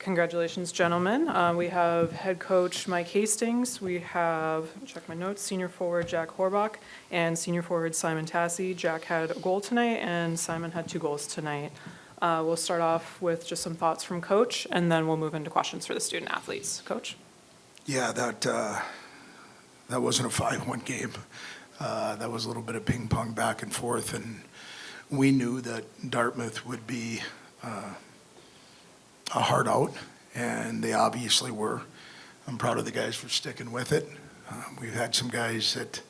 Congratulations, gentlemen. We have head coach Mike Hastings. We have, check my notes, senior forward Jack Horbach and senior forward Simon Tassi. Jack had a goal tonight and Simon had 2 goals tonight. We'll start off with just some thoughts from Coach, and then we'll move into questions for the student athletes. Coach? Yeah, that wasn't a 5-1 game. That was a little bit of ping pong back and forth, and we knew that Dartmouth would be a hard out, and they obviously were. I'm proud of the guys for sticking with it. We've had some guys that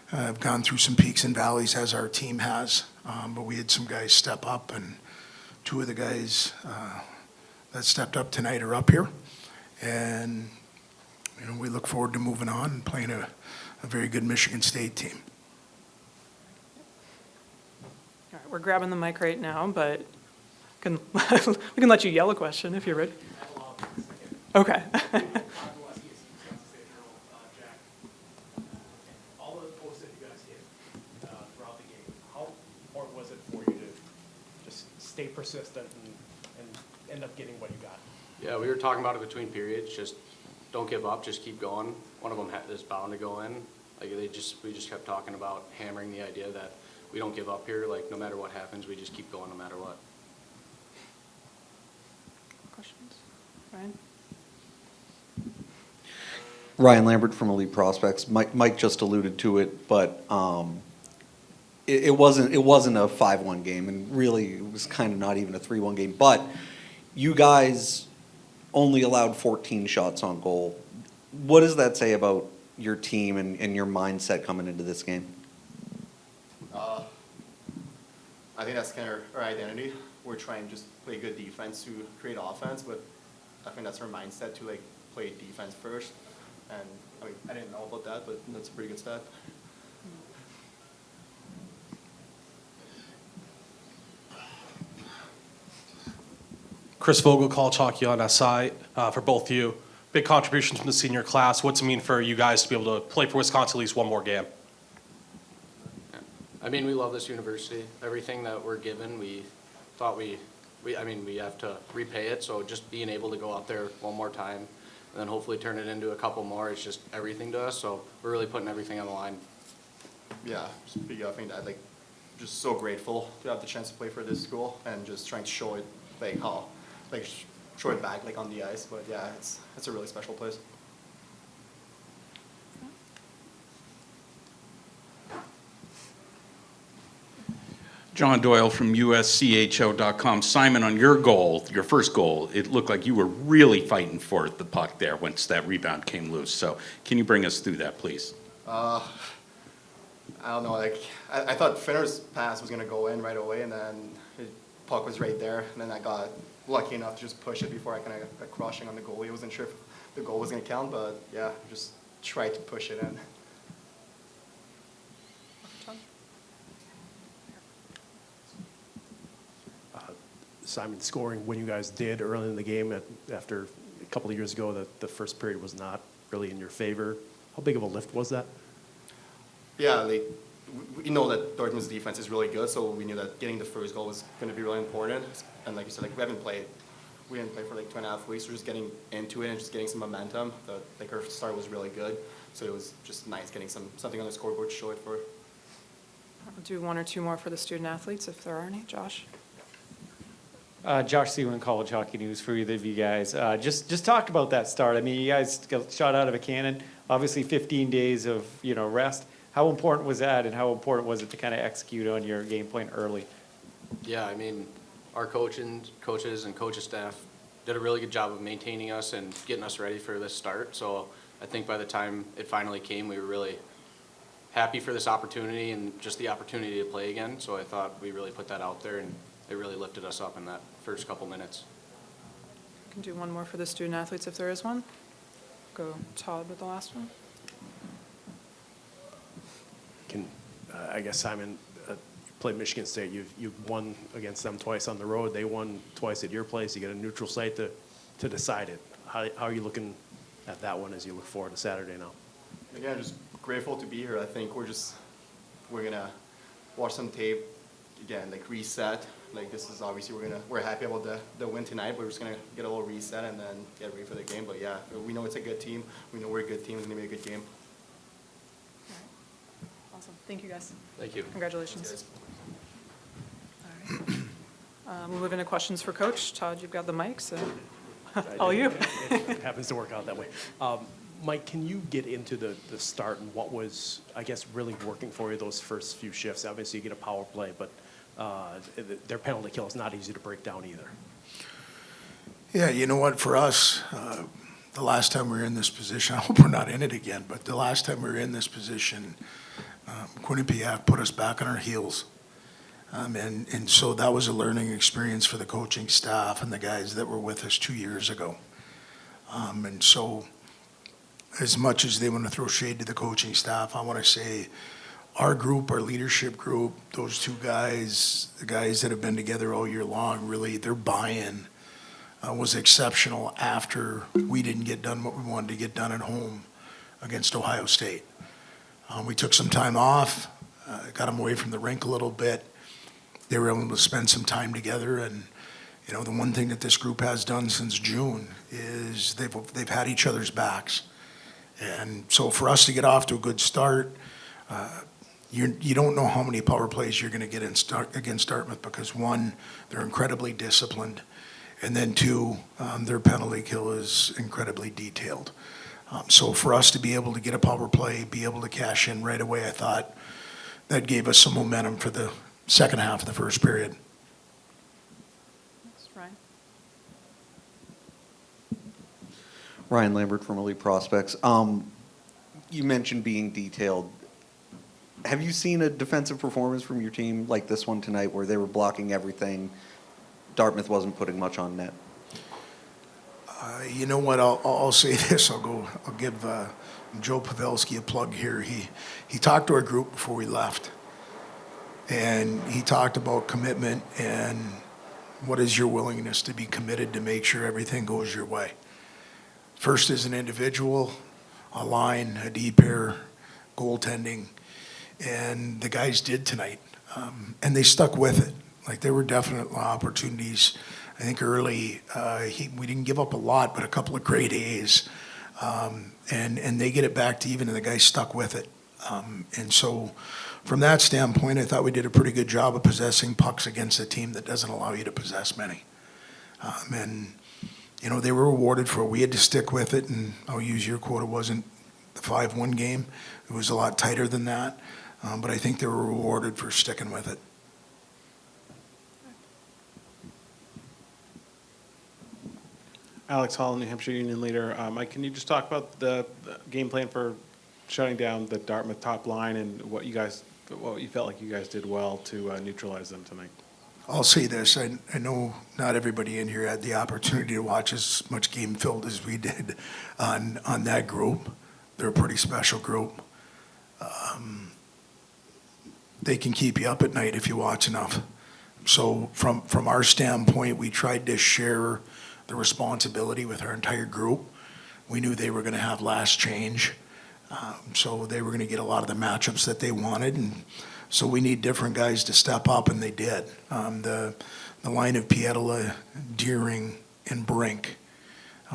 have gone through some peaks and valleys, as our team has, but we had some guys step up, and 2 of the guys that stepped up tonight are up here, and we look forward to moving on and playing a very good Michigan State team. All right, we're grabbing the mic right now, but we can let you yell a question if you're ready. Okay. All the posts that you guys hit throughout the game, how important was it for you to just stay persistent and end up getting what you got? Yeah, we were talking about it between periods. Just don't give up. Just keep going. One of them is bound to go in. Like we just kept talking about hammering the idea that we don't give up here. Like no matter what happens, we just keep going no matter what. Questions? Ryan? Ryan Lambert from Elite Prospects. Mike just alluded to it, but it wasn't a 5-1 game, and really it was kind of not even a 3-1 game. But you guys only allowed 14 shots on goal. What does that say about your team and your mindset coming into this game? I think that's kind of our identity. We're trying to just play good defense to create offense, but I think that's our mindset to like play defense first. And I mean, I didn't know about that, but that's a pretty good stat. Chris Vogel, College Hockey on SI, for both of you. Big contributions from the senior class. What's it mean for you guys to be able to play for Wisconsin at least one more game? I mean, we love this university. Everything that we're given, we thought we have to repay it. So just being able to go out there one more time and then hopefully turn it into a couple more, it's just everything to us. So we're really putting everything on the line. Yeah, speaking of, I think that just so grateful to have the chance to play for this school and just trying to show it show it back on the ice. But yeah, it's a really special place. John Doyle from USCHO.com. Simon, on your goal, your first goal, it looked like you were really fighting for the puck there once that rebound came loose. So can you bring us through that, please? I don't know. I thought Finner's pass was going to go in right away, and then the puck was right there. And then I got lucky enough to just push it before I kind of got crushing on the goalie. I wasn't sure if the goal was going to count, but yeah, just tried to push it in. Simon, scoring when you guys did early in the game after a couple of years ago, the first period was not really in your favor. How big of a lift was that? Yeah, we know that Dortmund's defense is really good, so we knew that getting the first goal was going to be really important. And like you said, we didn't play for 2.5 weeks. We're just getting into it and just getting some momentum. Our start was really good, so it was just nice getting something on the scoreboard to show it for. I'll do 1 or 2 more for the student athletes if there are any. Josh? Josh Seawan, College Hockey News for either of you guys. Just talk about that start. I mean, you guys got shot out of a cannon. Obviously, 15 days of rest. How important was that, and how important was it to kind of execute on your game plan early? Yeah, I mean, our coaches and coaching staff did a really good job of maintaining us and getting us ready for this start. So I think by the time it finally came, we were really happy for this opportunity and just the opportunity to play again. So I thought we really put that out there, and it really lifted us up in that first couple minutes. I can do 1 more for the student athletes if there is one. Go Todd with the last one. I guess, Simon, you played Michigan State. You've won against them twice on the road. They won twice at your place. You get a neutral site to decide it. How are you looking at that one as you look forward to Saturday now? Again, just grateful to be here. I think we're gonna watch some tape again, reset, like this is obviously we're happy about the win tonight, but we're just gonna get a little reset and then get ready for the game. But yeah, we know it's a good team. We know we're a good team. It's gonna be a good game. Awesome. Thank you, guys. Thank you. Congratulations. All right. We'll move into questions for Coach. Todd, you've got the mic, so all you. It happens to work out that way. Mike, can you get into the start and what was, I guess, really working for you those first few shifts? Obviously, you get a power play, but their penalty kill is not easy to break down either. Yeah, you know what, for us, the last time we were in this position, I hope we're not in it again, but the last time we were in this position, Quinnipiac put us back on our heels. And so that was a learning experience for the coaching staff and the guys that were with us 2 years ago. And so as much as they want to throw shade to the coaching staff, I want to say our group, our leadership group, those two guys, the guys that have been together all year long, really, their buy-in was exceptional after we didn't get done what we wanted to get done at home against Ohio State. We took some time off, got them away from the rink a little bit. They were able to spend some time together, and you know, the one thing that this group has done since June is they've had each other's backs. And so for us to get off to a good start, you don't know how many power plays you're going to get against Dartmouth because one, they're incredibly disciplined, and then two, their penalty kill is incredibly detailed. So for us to be able to get a power play, be able to cash in right away, I thought that gave us some momentum for the second half of the first period. Thanks, Ryan. Ryan Lambert from Elite Prospects. You mentioned being detailed. Have you seen a defensive performance from your team like this one tonight where they were blocking everything? Dartmouth wasn't putting much on net. You know what? I'll say this. I'll give Joe Pavelski a plug here. He talked to our group before we left, and he talked about commitment and what is your willingness to be committed to make sure everything goes your way. First as an individual, a line, a D pair, goaltending, and the guys did tonight, and they stuck with it. Like there were definite opportunities. I think early we didn't give up a lot, but a couple of great A's, and they get it back to even, and the guys stuck with it. And so from that standpoint, I thought we did a pretty good job of possessing pucks against a team that doesn't allow you to possess many. And you know, they were rewarded for it. We had to stick with it, and I'll use your quote, it wasn't the 5-1 game. It was a lot tighter than that, but I think they were rewarded for sticking with it. Alex Hall, New Hampshire Union Leader. Mike, can you just talk about the game plan for shutting down the Dartmouth top line and what you felt like you guys did well to neutralize them tonight? I'll say this, I know not everybody in here had the opportunity to watch as much game filled as we did on that group. They're a pretty special group. They can keep you up at night if you watch enough. So from our standpoint, we tried to share the responsibility with our entire group. We knew they were going to have last change, so they were going to get a lot of the matchups that they wanted, and so we need different guys to step up, and they did. The line of Pietila, Deering, and Brink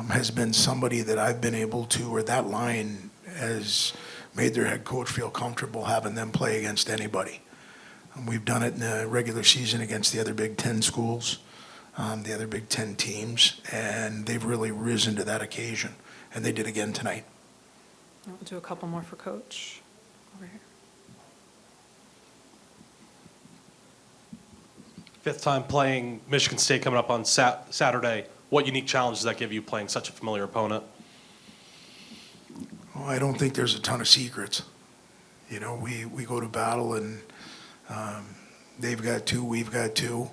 has been somebody that I've been able to, or that line has made their head coach feel comfortable having them play against anybody. We've done it in the regular season against the other Big Ten schools, the other Big Ten teams, and they've really risen to that occasion, and they did again tonight. We'll do a couple more for Coach over here. Fifth time playing Michigan State coming up on Saturday. What unique challenge does that give you playing such a familiar opponent? Well, I don't think there's a ton of secrets. You know, we go to battle, and they've got two, we've got two.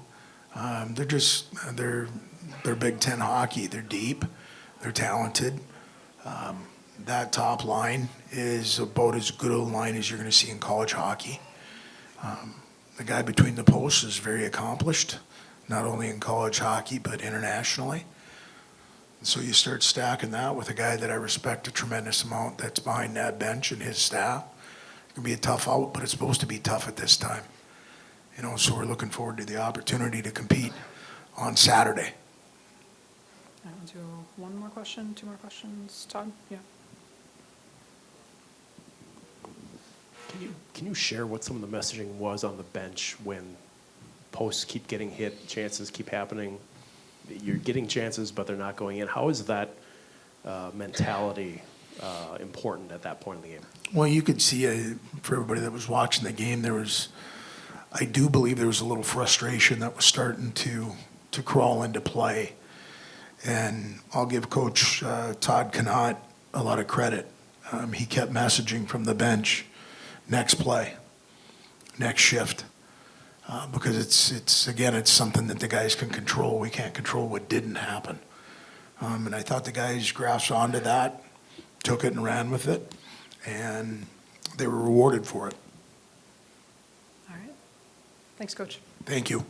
They're Big Ten hockey. They're deep. They're talented. That top line is about as good a line as you're going to see in college hockey. The guy between the posts is very accomplished, not only in college hockey but internationally. And so you start stacking that with a guy that I respect a tremendous amount that's behind that bench and his staff. It can be a tough out, but it's supposed to be tough at this time. so we're looking forward to the opportunity to compete on Saturday. I will do one more question, two more questions. Todd? Yeah. Can you share what some of the messaging was on the bench when posts keep getting hit, chances keep happening? You're getting chances, but they're not going in. How is that mentality important at that point in the game? Well, you could see, for everybody that was watching the game, I do believe there was a little frustration that was starting to crawl into play. And I'll give Coach Todd Connaught a lot of credit. He kept messaging from the bench, next play, next shift. Because it's something that the guys can control. We can't control what didn't happen. And I thought the guys grasped onto that, took it and ran with it, and they were rewarded for it. All right. Thanks, Coach. Thank you.